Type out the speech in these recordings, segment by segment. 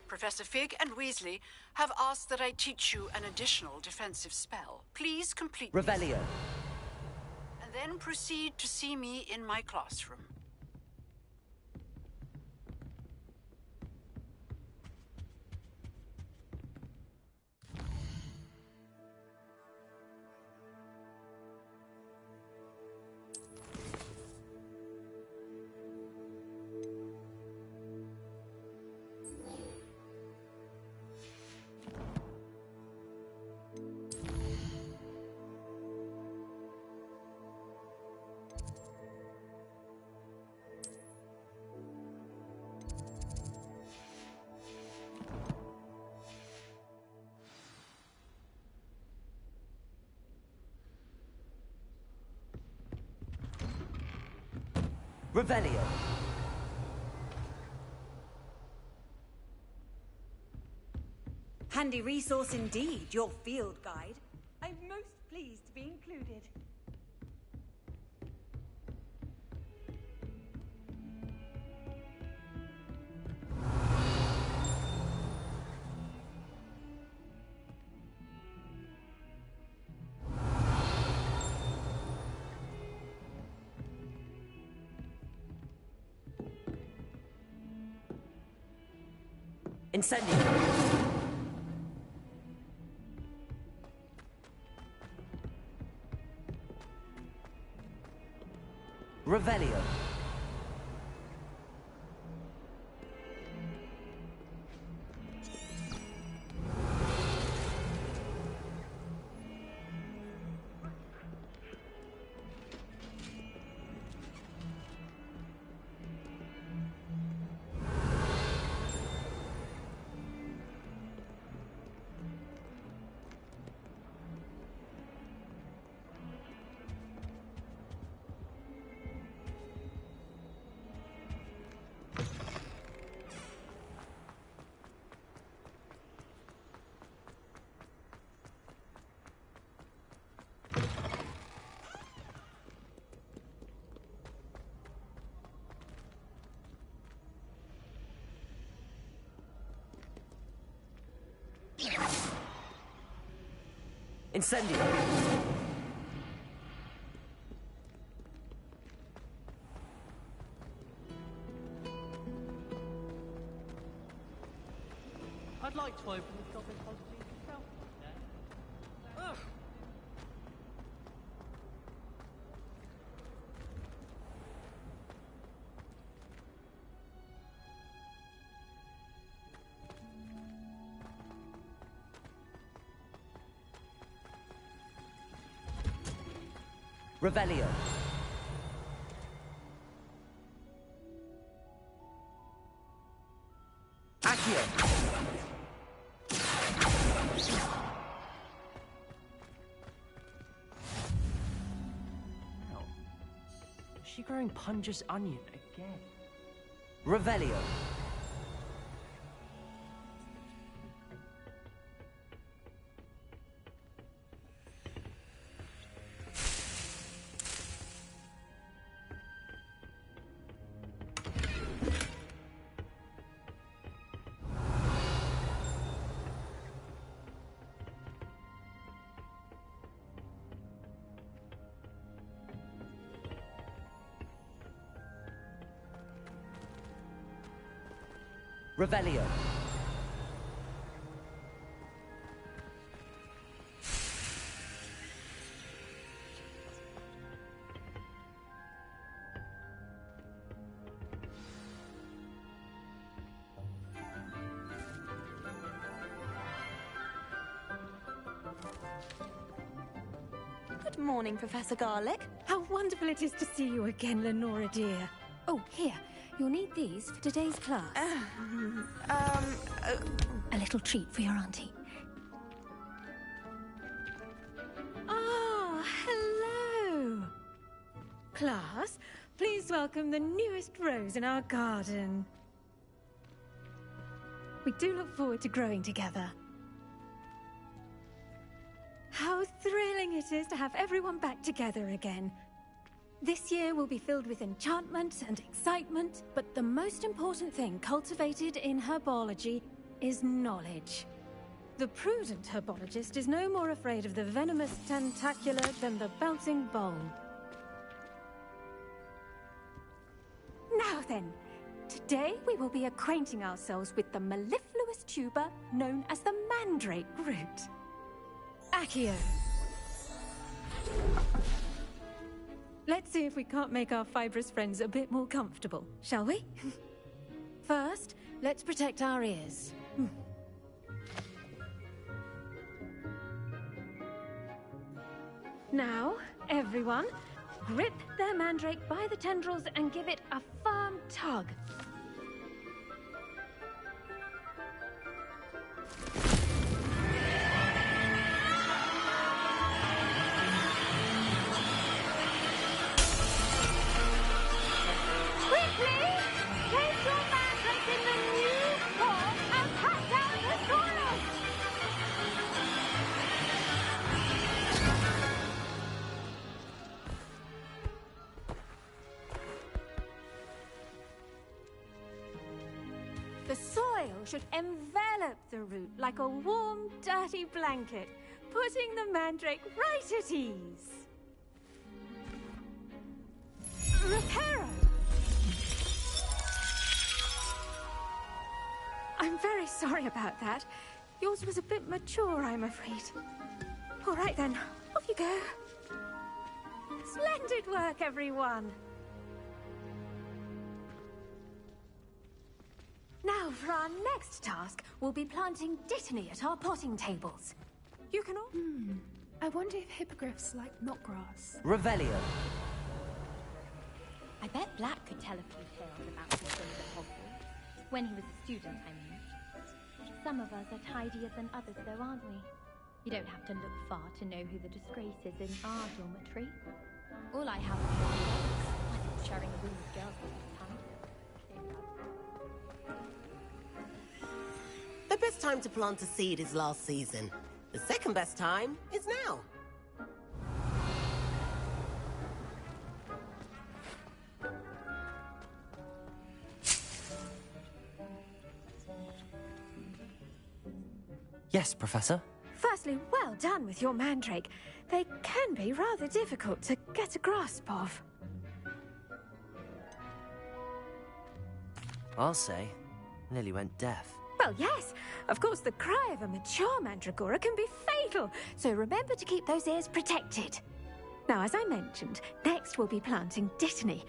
Professor Fig and Weasley have asked that I teach you an additional defensive spell. Please complete Revelio. this. And then proceed to see me in my classroom. Revelio. Handy resource indeed, your field guide. I'm most pleased to be included. Incendio. Revelio. Incendio. I'd like to open the shop if possibly yourself today. Ugh. Revelio. Accio. Hell. Is she growing Punja's onion again? Revelio. Revelio. Good morning, Professor Garlick. How wonderful it is to see you again, Lenora dear. Oh, here. You'll need these for today's class. A little treat for your auntie. Ah, hello. Class, please welcome the newest rose in our garden. We do look forward to growing together. How thrilling it is to have everyone back together again. This year will be filled with enchantment and excitement, but the most important thing cultivated in herbology is knowledge. The prudent herbologist is no more afraid of the venomous tentacula than the bouncing bulb. Now then, today we will be acquainting ourselves with the mellifluous tuber known as the mandrake root. Accio. Let's see if we can't make our fibrous friends a bit more comfortable, shall we? First, let's protect our ears. Now, everyone, grip their mandrake by the tendrils and give it a firm tug. The soil should envelop the root like a warm, dirty blanket, putting the mandrake right at ease. Reparo! I'm very sorry about that. Yours was a bit mature, I'm afraid. All right then, off you go. Splendid work, everyone! Now, for our next task, we'll be planting dittany at our potting tables. You can all... I wonder if hippogriffs like knotgrass. Revelio. I bet Black could tell a few tales about the things at Hogwarts. When he was a student, I mean. Some of us are tidier than others, though, aren't we? You don't have to look far to know who the disgrace is in our dormitory. All I have is sharing a room with girls all the time. The best time to plant a seed is last season. The second best time is now. Yes, Professor. Firstly, well done with your mandrake. They can be rather difficult to get a grasp of. I'll say. Nearly went deaf. Well, yes. Of course, the cry of a mature mandragora can be fatal, so remember to keep those ears protected. Now, as I mentioned, next we'll be planting dittany.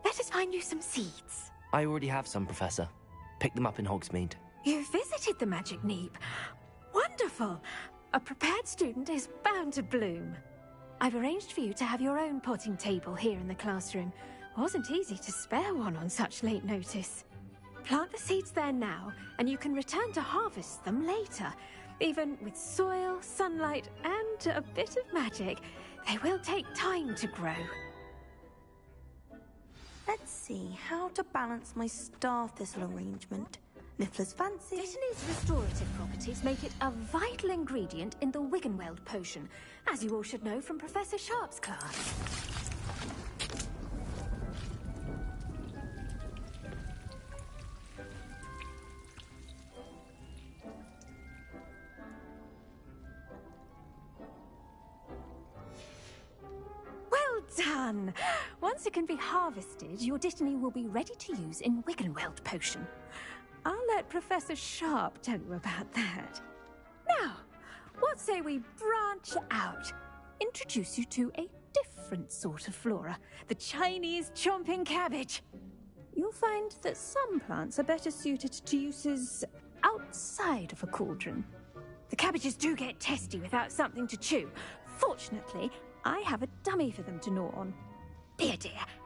Let us find you some seeds. I already have some, Professor. Picked them up in Hogsmeade. You visited the Magic Neep. Wonderful. A prepared student is bound to bloom. I've arranged for you to have your own potting table here in the classroom. Wasn't easy to spare one on such late notice. Plant the seeds there now, and you can return to harvest them later. Even with soil, sunlight, and a bit of magic, they will take time to grow. Let's see how to balance my star thistle arrangement. Niffler's fancy. Dittany's restorative properties make it a vital ingredient in the Wiggenweld potion, as you all should know from Professor Sharp's class. Well done! Once it can be harvested, your dittany will be ready to use in Wiggenweld potion. I'll let Professor Sharp tell you about that. Now, what say we branch out? Introduce you to a different sort of flora, the Chinese chomping cabbage. You'll find that some plants are better suited to uses outside of a cauldron. The cabbages do get testy without something to chew. Fortunately, I have a dummy for them to gnaw on. Dear,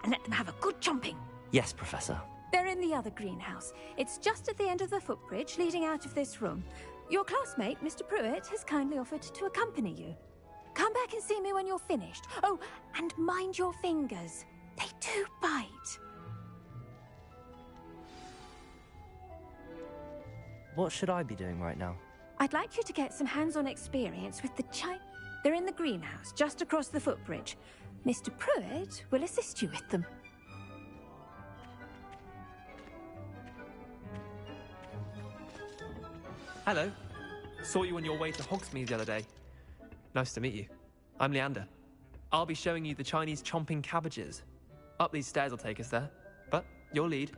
and let them have a good chomping. Yes, Professor. They're in the other greenhouse. It's just at the end of the footbridge leading out of this room. Your classmate, Mr. Pruitt, has kindly offered to accompany you. Come back and see me when you're finished. Oh, and mind your fingers. They do bite. What should I be doing right now? I'd like you to get some hands-on experience with the They're in the greenhouse, just across the footbridge. Mr. Pruitt will assist you with them. Hello. Saw you on your way to Hogsmeade the other day. Nice to meet you. I'm Leander. I'll be showing you the Chinese chomping cabbages. Up these stairs will take us there, but your lead.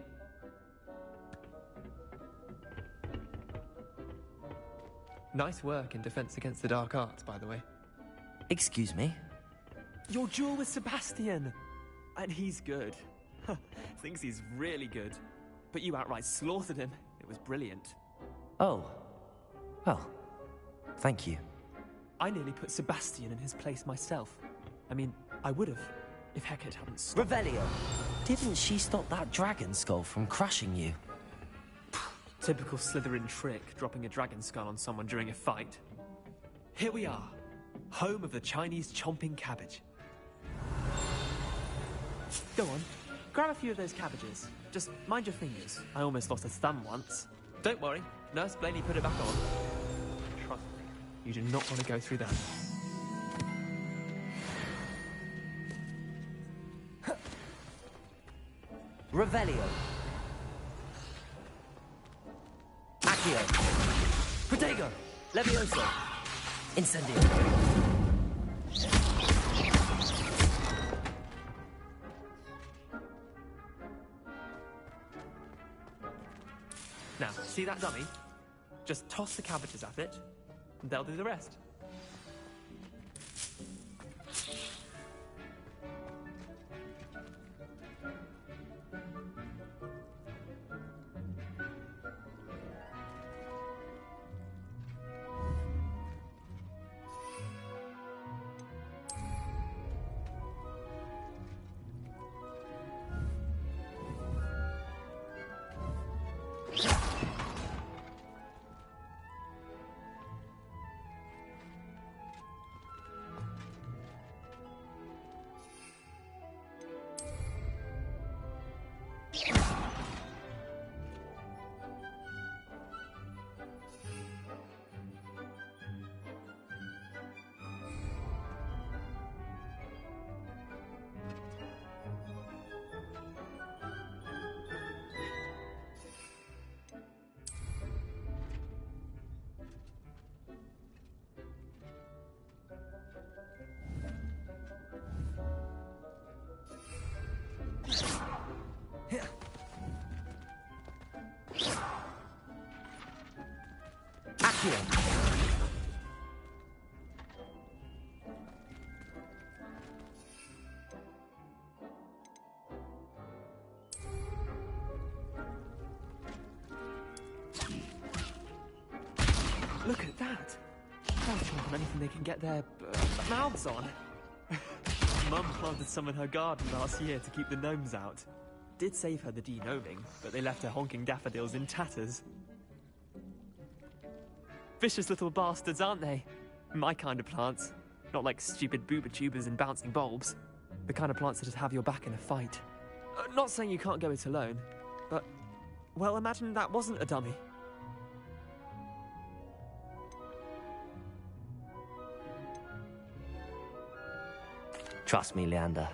Nice work in Defense Against the Dark Arts, by the way. Excuse me? Your duel with Sebastian! And he's good. Thinks he's really good. But you outright slaughtered him. It was brilliant. Oh. Well, thank you. I nearly put Sebastian in his place myself. I mean, I would have, if Hecate hadn't stopped. Revelio! Didn't she stop that dragon skull from crushing you? Typical Slytherin trick, dropping a dragon skull on someone during a fight. Here we are, home of the Chinese chomping cabbage. Go on, grab a few of those cabbages. Just mind your fingers. I almost lost a thumb once. Don't worry, Nurse Blaney put it back on. Trust me, you do not want to go through that. Revelio. Accio. Protego. Levioso. Incendio. Now, see that dummy? Just toss the cabbages at it, and they'll do the rest. Look at that! They'll chomp on anything they can get their mouths on. Mum planted some in her garden last year to keep the gnomes out. Did save her the de-gnoming, but they left her honking daffodils in tatters. Vicious little bastards, aren't they? My kind of plants. Not like stupid booba tubers and bouncing bulbs. The kind of plants that just have your back in a fight. Not saying you can't go it alone, but, well, imagine that wasn't a dummy. Trust me, Leander.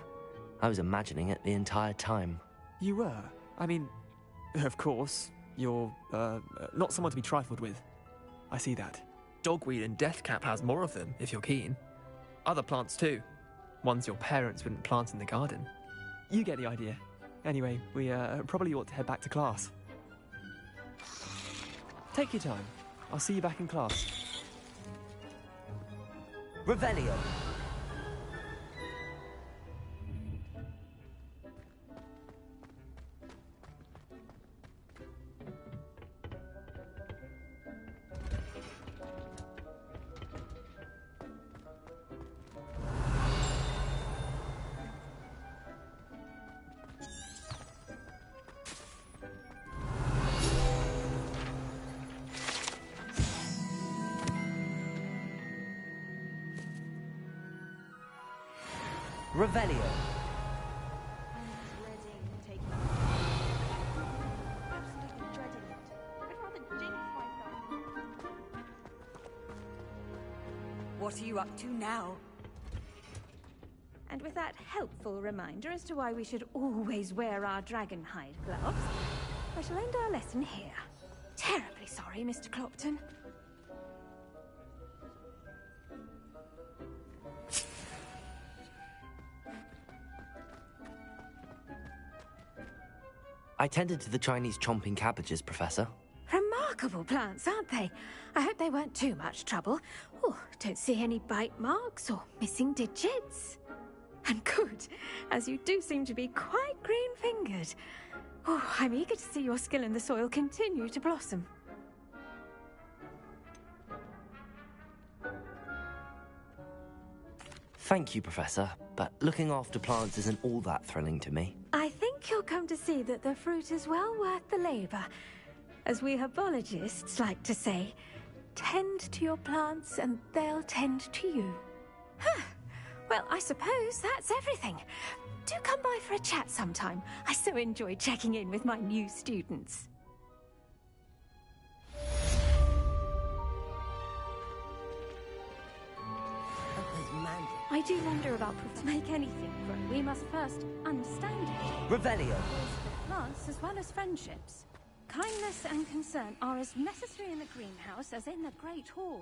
I was imagining it the entire time. You were? I mean, of course, you're, not someone to be trifled with. I see that. Dogweed and deathcap has more of them, if you're keen. Other plants too. Ones your parents wouldn't plant in the garden. You get the idea. Anyway, we probably ought to head back to class. Take your time. I'll see you back in class. Revelio. Revelio. I'm dreading taking absolutely dreading it. I'd rather jinx myself. What are you up to now? And with that helpful reminder as to why we should always wear our dragon hide gloves, I shall end our lesson here. Terribly sorry, Mr. Clopton. I tended to the Chinese chomping cabbages, Professor. Remarkable plants, aren't they? I hope they weren't too much trouble. Oh, don't see any bite marks or missing digits. And good, as you do seem to be quite green-fingered. Oh, I'm eager to see your skill in the soil continue to blossom. Thank you, Professor, but looking after plants isn't all that thrilling to me. I think you'll come to see that the fruit is well worth the labor. As we herbologists like to say, tend to your plants and they'll tend to you. Huh. Well, I suppose that's everything. Do come by for a chat sometime. I so enjoy checking in with my new students. I do wonder about to make anything grow. We must first understand it. Revelio. Plants as well as friendships. Kindness and concern are as necessary in the greenhouse as in the Great Hall.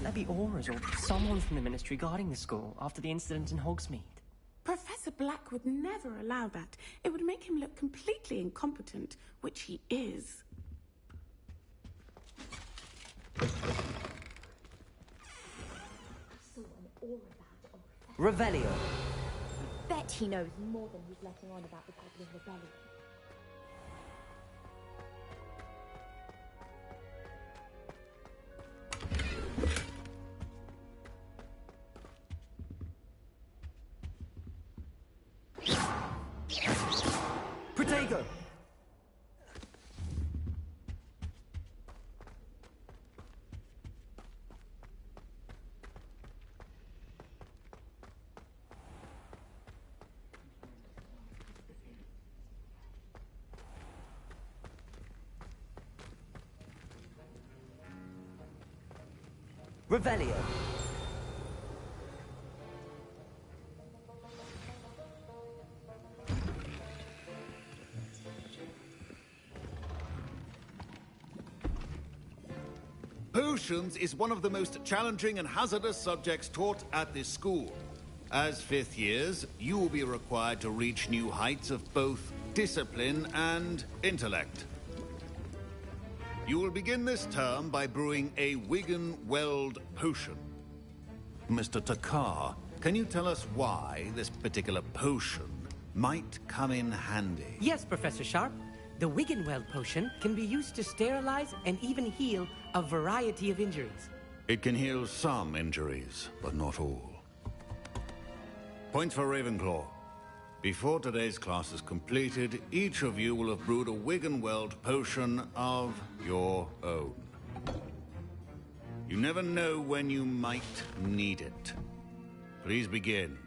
There be auras or someone from the Ministry guarding the school after the incident in Hogsmeade. Professor Black would never allow that. It would make him look completely incompetent, which he is. Revelio. Bet he knows more than he's letting on about the Goblin Rebellion. Protego. Revelio. Potions is one of the most challenging and hazardous subjects taught at this school. As fifth years, you will be required to reach new heights of both discipline and intellect. You will begin this term by brewing a Wigan Weld potion. Mr. Takar, can you tell us why this particular potion might come in handy? Yes, Professor Sharp. The Wiggenweld potion can be used to sterilize and even heal a variety of injuries. It can heal some injuries, but not all. Points for Ravenclaw. Before today's class is completed, each of you will have brewed a Wiggenweld potion of your own. You never know when you might need it. Please begin.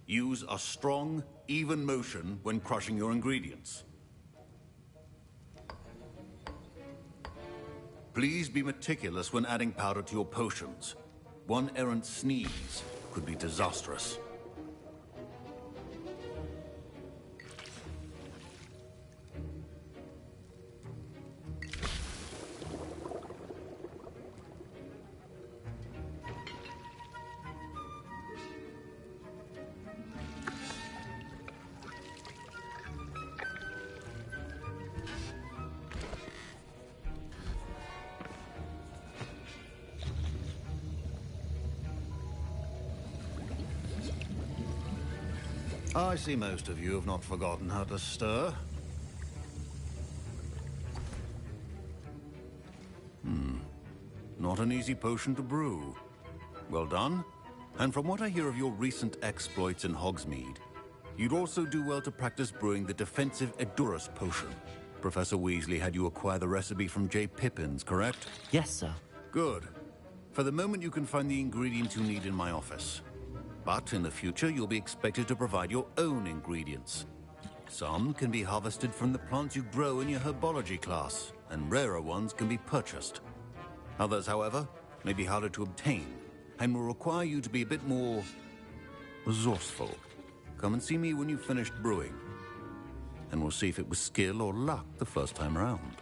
Use a strong, even motion when crushing your ingredients. Please be meticulous when adding powder to your potions. One errant sneeze could be disastrous. I see most of you have not forgotten how to stir. Not an easy potion to brew. Well done. And from what I hear of your recent exploits in Hogsmeade, you'd also do well to practice brewing the defensive Edurus potion. Professor Weasley had you acquire the recipe from J. Pippins, correct? Yes, sir. Good. For the moment, you can find the ingredients you need in my office. But in the future, you'll be expected to provide your own ingredients. Some can be harvested from the plants you grow in your herbology class, and rarer ones can be purchased. Others, however, may be harder to obtain, and will require you to be a bit more resourceful. Come and see me when you've finished brewing, and we'll see if it was skill or luck the first time around.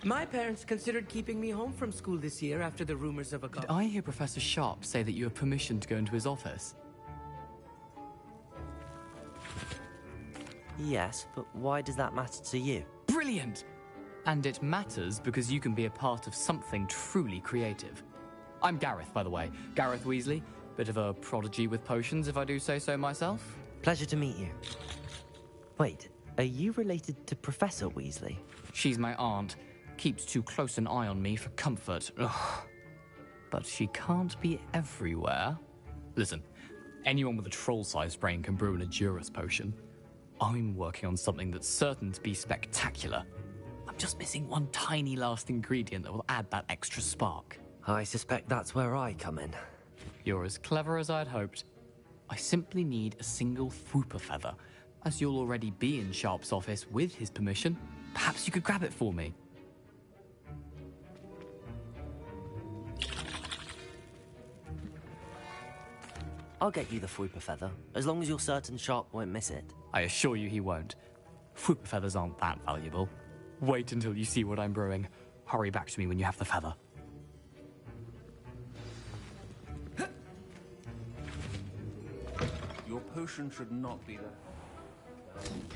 My parents considered keeping me home from school this year after the rumors of a... Did I hear Professor Sharp say that you have permission to go into his office? Yes, but why does that matter to you? Brilliant! And it matters because you can be a part of something truly creative. I'm Gareth, by the way. Gareth Weasley. Bit of a prodigy with potions, if I do say so myself. Pleasure to meet you. Wait, are you related to Professor Weasley? She's my aunt. Keeps too close an eye on me for comfort. Ugh. But she can't be everywhere. Listen, anyone with a troll-sized brain can brew an Edurus potion. I'm working on something that's certain to be spectacular. I'm just missing one tiny last ingredient that will add that extra spark. I suspect that's where I come in. You're as clever as I'd hoped. I simply need a single Fwooper feather. As you'll already be in Sharp's office with his permission, perhaps you could grab it for me. I'll get you the Fwooper feather, as long as you're certain Sharp won't miss it. I assure you he won't. Fwooper feathers aren't that valuable. Wait until you see what I'm brewing. Hurry back to me when you have the feather. Your potion should not be there.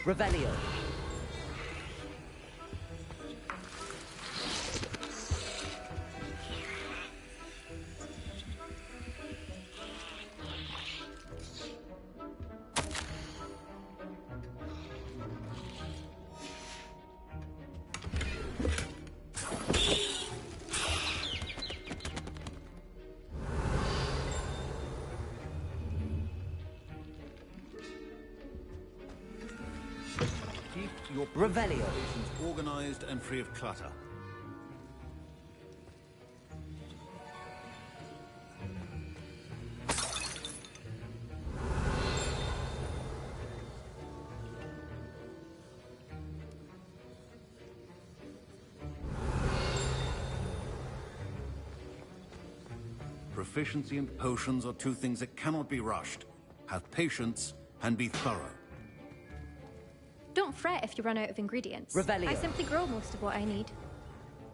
Revelio. Your Revelio. Organized and free of clutter. Proficiency and potions are two things that cannot be rushed. Have patience and be thorough. Don't fret if you run out of ingredients. Revelio. I simply grow most of what I need.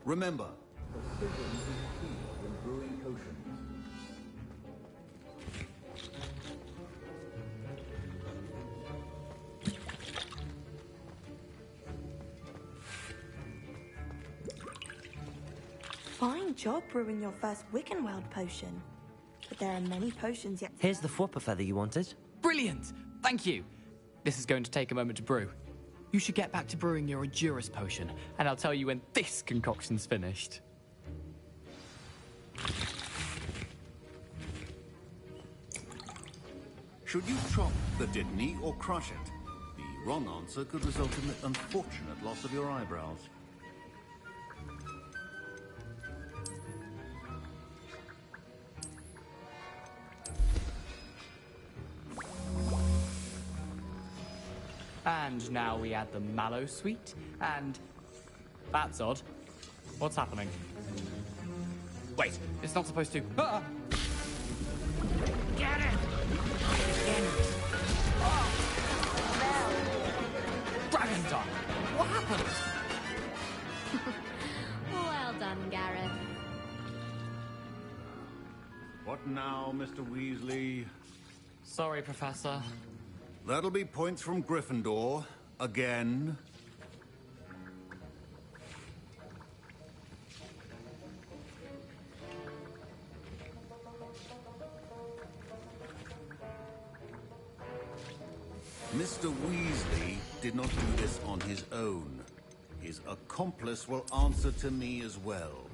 Remember, Precision is key in brewing potions. Fine job brewing your first Wiggenweld potion. But there are many potions yet. Here's the Fwopper feather you wanted. Brilliant! Thank you! This is going to take a moment to brew. You should get back to brewing your Edurus potion, and I'll tell you when this concoction's finished. Should you chop the Didney or crush it? The wrong answer could result in the unfortunate loss of your eyebrows. And now we add the mallow sweet, and... That's odd. What's happening? Wait, it's not supposed to... Ah! Get it! Dragon Dog! What happened? Well done, Gareth. What now, Mr. Weasley? Sorry, Professor. That'll be points from Gryffindor. Again. Mr. Weasley did not do this on his own. His accomplice will answer to me as well.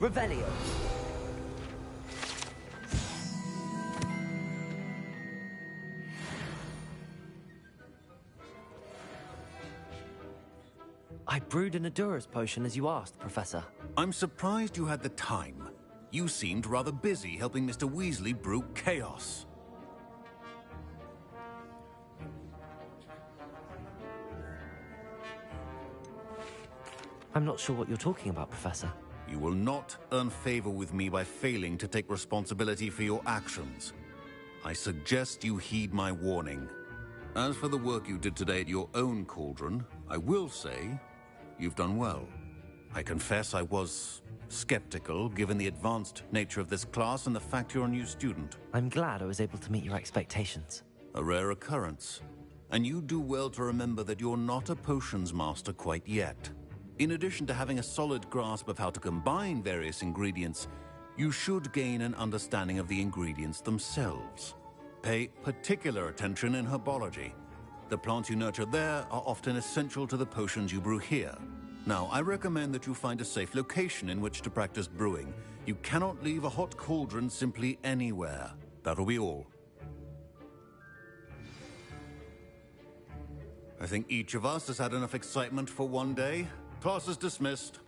Revelio. I brewed an Edurus potion as you asked, Professor. I'm surprised you had the time. You seemed rather busy helping Mr. Weasley brew chaos. I'm not sure what you're talking about, Professor. You will not earn favor with me by failing to take responsibility for your actions. I suggest you heed my warning. As for the work you did today at your own cauldron, I will say you've done well. I confess I was skeptical, given the advanced nature of this class and the fact you're a new student. I'm glad I was able to meet your expectations. A rare occurrence. And you do well to remember that you're not a potions master quite yet. In addition to having a solid grasp of how to combine various ingredients, you should gain an understanding of the ingredients themselves. Pay particular attention in herbology. The plants you nurture there are often essential to the potions you brew here. Now, I recommend that you find a safe location in which to practice brewing. You cannot leave a hot cauldron simply anywhere. That'll be all. I think each of us has had enough excitement for one day. Class is dismissed.